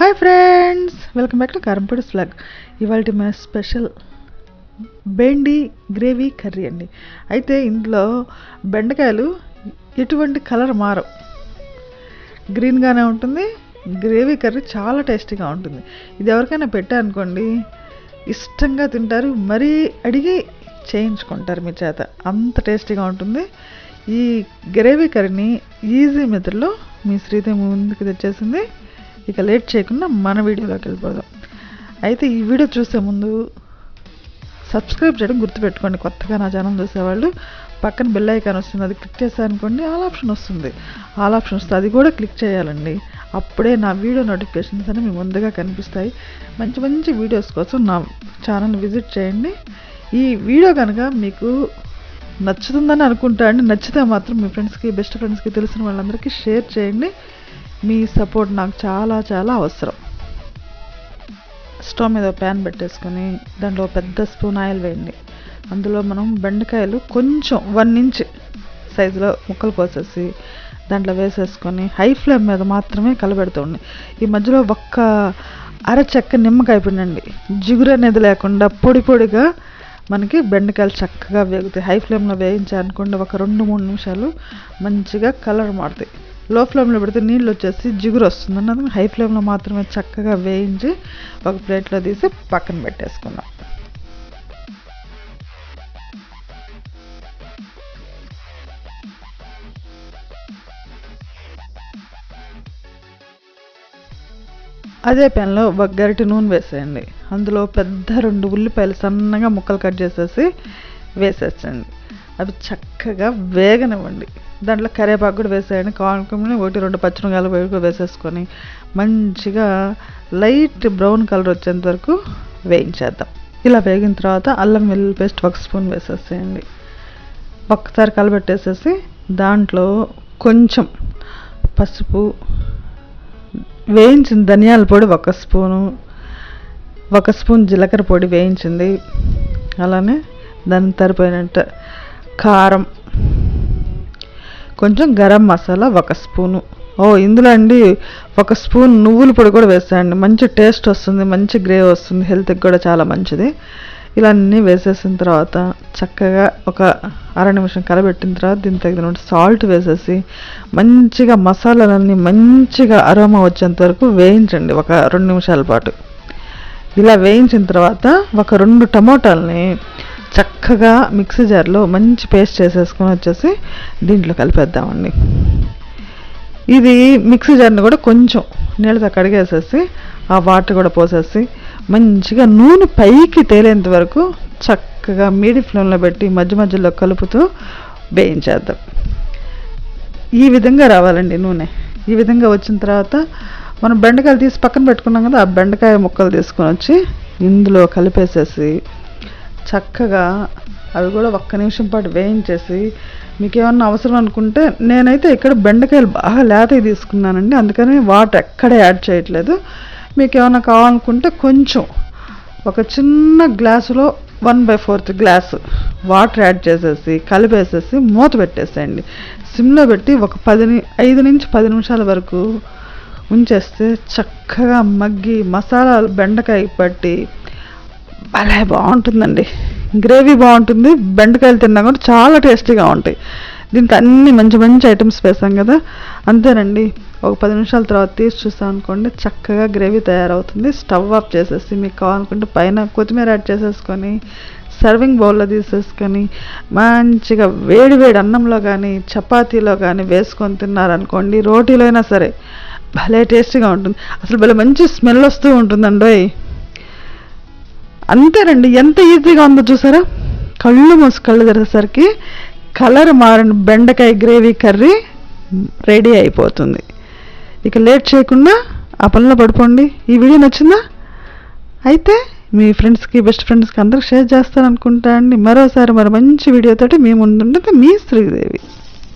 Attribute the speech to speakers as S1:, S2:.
S1: Hi friends, welcome back to karyampudi'sVlog. ఇవాళ మన special బెండి gravy curry అండి. అయితే ఇందులో బెండకాయలు ఎటువంటి కలర్ మారవు, గ్రీన్గానే ఉంటుంది. గ్రేవీ కర్రీ చాలా టేస్టీగా ఉంటుంది. ఇది ఎవరికైనా పెట్టారనుకోండి ఇష్టంగా తింటారు, మరీ అడిగి చేయించుకుంటారు మీ చేత, అంత టేస్టీగా ఉంటుంది. ఈ గ్రేవీ కర్రీని ఈజీ మెథడ్లో మీ శ్రీదేవి ముందుకు తెచ్చేసింది. ఇక లేట్ చేయకుండా మన వీడియోలోకి వెళ్ళిపోదాం. అయితే ఈ వీడియో చూసే ముందు సబ్స్క్రైబ్ చేయడం గుర్తుపెట్టుకోండి. కొత్తగా నా ఛానల్ చూసేవాళ్ళు పక్కన బెల్ ఐకాన్ వస్తుంది, అది క్లిక్ చేశారనుకోండి ఆల్ ఆప్షన్ వస్తుంది. ఆల్ ఆప్షన్ వస్తుంది, అది కూడా క్లిక్ చేయాలండి. అప్పుడే నా వీడియో నోటిఫికేషన్స్ అని మీ ముందుగా కనిపిస్తాయి. మంచి మంచి వీడియోస్ కోసం నా ఛానల్ విజిట్ చేయండి. ఈ వీడియో కనుక మీకు నచ్చుతుందని అనుకుంటా అండి. నచ్చితే మాత్రం మీ ఫ్రెండ్స్కి, బెస్ట్ ఫ్రెండ్స్కి, తెలిసిన వాళ్ళందరికీ షేర్ చేయండి. మీ సపోర్ట్ నాకు చాలా చాలా అవసరం. స్టవ్ మీద ప్యాన్ పెట్టేసుకొని దాంట్లో పెద్ద స్పూన్ ఆయిల్ వేయండి. అందులో మనం బెండకాయలు కొంచెం 1 ఇంచ్ సైజులో ముక్కలు కోసేసి దాంట్లో వేసేసుకొని హై ఫ్లేమ్ మీద మాత్రమే కలబెడుతుంది. ఈ మధ్యలో ఒక్క అరచెక్క నిమ్మకాయ పిండండి, జిగురు అనేది లేకుండా పొడి పొడిగా మనకి బెండకాయలు చక్కగా వేగుతాయి. హై ఫ్లేమ్లో వేయించాలనుకోండి ఒక 2-3 నిమిషాలు మంచిగా కలర్ మారుతాయి. లో ఫ్లేమ్లో పెడితే నీళ్ళు వచ్చేసి జిగురు వస్తుంది అన్నది. హై ఫ్లేమ్లో మాత్రమే చక్కగా వేయించి ఒక ప్లేట్లో తీసి పక్కన పెట్టేసుకున్నాం. అదే ప్యాన్లో ఒక గరిటె నూనె వేసేయండి. అందులో పెద్ద 2 ఉల్లిపాయలు సన్నగా ముక్కలు కట్ చేసేసి వేసేసండి. అవి చక్కగా వేగనివ్వండి. దాంట్లో కరివేపాకు కూడా వేసేయండి. కానుకొని 1-2 పచ్చిమిరపకాయలు కూడా వేసేసుకొని మంచిగా లైట్ బ్రౌన్ కలర్ వచ్చేంత వరకు వేయించేద్దాం. ఇలా వేగిన తర్వాత అల్లం వెల్లుల్లి పేస్ట్ 1 స్పూన్ వేసేసేయండి. ఒక్కసారి కలబెట్టేసేసి దాంట్లో కొంచెం పసుపు, వేయించిన ధనియాల పొడి 1 స్పూను, 1 స్పూన్ జీలకర్ర పొడి వేయించింది, అలానే దానికి సరిపోయినంత కారం, కొంచెం గరం మసాలా 1 స్పూను. ఇందులో అండి 1 స్పూన్ నువ్వుల పొడి కూడా వేసేయండి. మంచి టేస్ట్ వస్తుంది, మంచి గ్రేవీ వస్తుంది, హెల్త్కి కూడా చాలా మంచిది. ఇలా అన్నీ వేసేసిన తర్వాత చక్కగా ఒక అర నిమిషం కలబెట్టిన తర్వాత దీనికి తగిన సాల్ట్ వేసేసి మంచిగా మసాలాలన్నీ మంచిగా అరోమా వచ్చేంత వరకు వేయించండి ఒక 2 నిమిషాల పాటు. ఇలా వేయించిన తర్వాత ఒక 2 టమోటాలని చక్కగా మిక్సీ జార్లో మంచి పేస్ట్ చేసేసుకొని వచ్చేసి దీంట్లో కలిపేద్దామండి. ఇది మిక్సీ జార్ని కూడా కొంచెం నీళ్ళతో కడిగేసేసి ఆ వాటర్ కూడా పోసేసి మంచిగా నూనె పైకి తేలేంత వరకు చక్కగా మీడియం ఫ్లేమ్లో పెట్టి మధ్య మధ్యలో కలుపుతూ వేయించేద్దాం. ఈ విధంగా రావాలండి నూనె. ఈ విధంగా వచ్చిన తర్వాత మనం బెండకాయలు తీసి పక్కన పెట్టుకున్నాం కదా, ఆ బెండకాయ ముక్కలు తీసుకొని వచ్చి ఇందులో కలిపేసేసి చక్కగా అవి కూడా 1 నిమిషం పాటు వేయించేసి మీకు ఏమన్నా అవసరం అనుకుంటే, నేనైతే ఇక్కడ బెండకాయలు బాగా లేతవి తీసుకున్నానండి, అందుకని వాటర్ ఎక్కడ యాడ్ చేయట్లేదు. మీకు ఏమైనా కావాలనుకుంటే కొంచెం ఒక చిన్న గ్లాసులో 1/4 గ్లాసు వాటర్ యాడ్ చేసేసి కలిపేసేసి మూత పెట్టేసేయండి. సిమ్లో పెట్టి ఒక 5 నుంచి 10 నిమిషాల వరకు ఉంచేస్తే చక్కగా మగ్గి మసాలాలు బెండకాయ పట్టి భలే బాగుంటుందండి. గ్రేవీ బాగుంటుంది, బెండకాయలు తిన్నా కూడా చాలా టేస్టీగా ఉంటాయి. దీంట్లో అన్ని మంచి మంచి ఐటమ్స్ వేసాం కదా, అంతేనండి. ఒక 10 నిమిషాల తర్వాత తీసి చూసాం అనుకోండి చక్కగా గ్రేవీ తయారవుతుంది. స్టవ్ ఆఫ్ చేసేసి మీకు కావాలనుకుంటే పైన కొత్తిమీర యాడ్ చేసేసుకొని సర్వింగ్ బౌల్లో తీసేసుకొని మంచిగా వేడి వేడి అన్నంలో కానీ చపాతీలో కానీ వేసుకొని తిన్నారనుకోండి, రోటీలో అయినా సరే భలే టేస్టీగా ఉంటుంది. అసలు భలే మంచి స్మెల్ వస్తూ ఉంటుందండి. అంతేనండి, ఎంత ఈజీగా ఉందో చూసారా. కళ్ళు మూసి కళ్ళు తెరిచేసరికి కలర్ మారిన బెండకాయ గ్రేవీ కర్రీ రెడీ అయిపోతుంది. ఇక లేట్ చేయకుండా ఆ పనిలో పడిపోండి. ఈ వీడియో నచ్చిందా? అయితే మీ ఫ్రెండ్స్కి, బెస్ట్ ఫ్రెండ్స్కి అందరికి షేర్ చేస్తారనుకుంటా అండి. మరోసారి మరి మంచి వీడియోతోటి మీ ముందుంటుంది మీ శ్రీదేవి.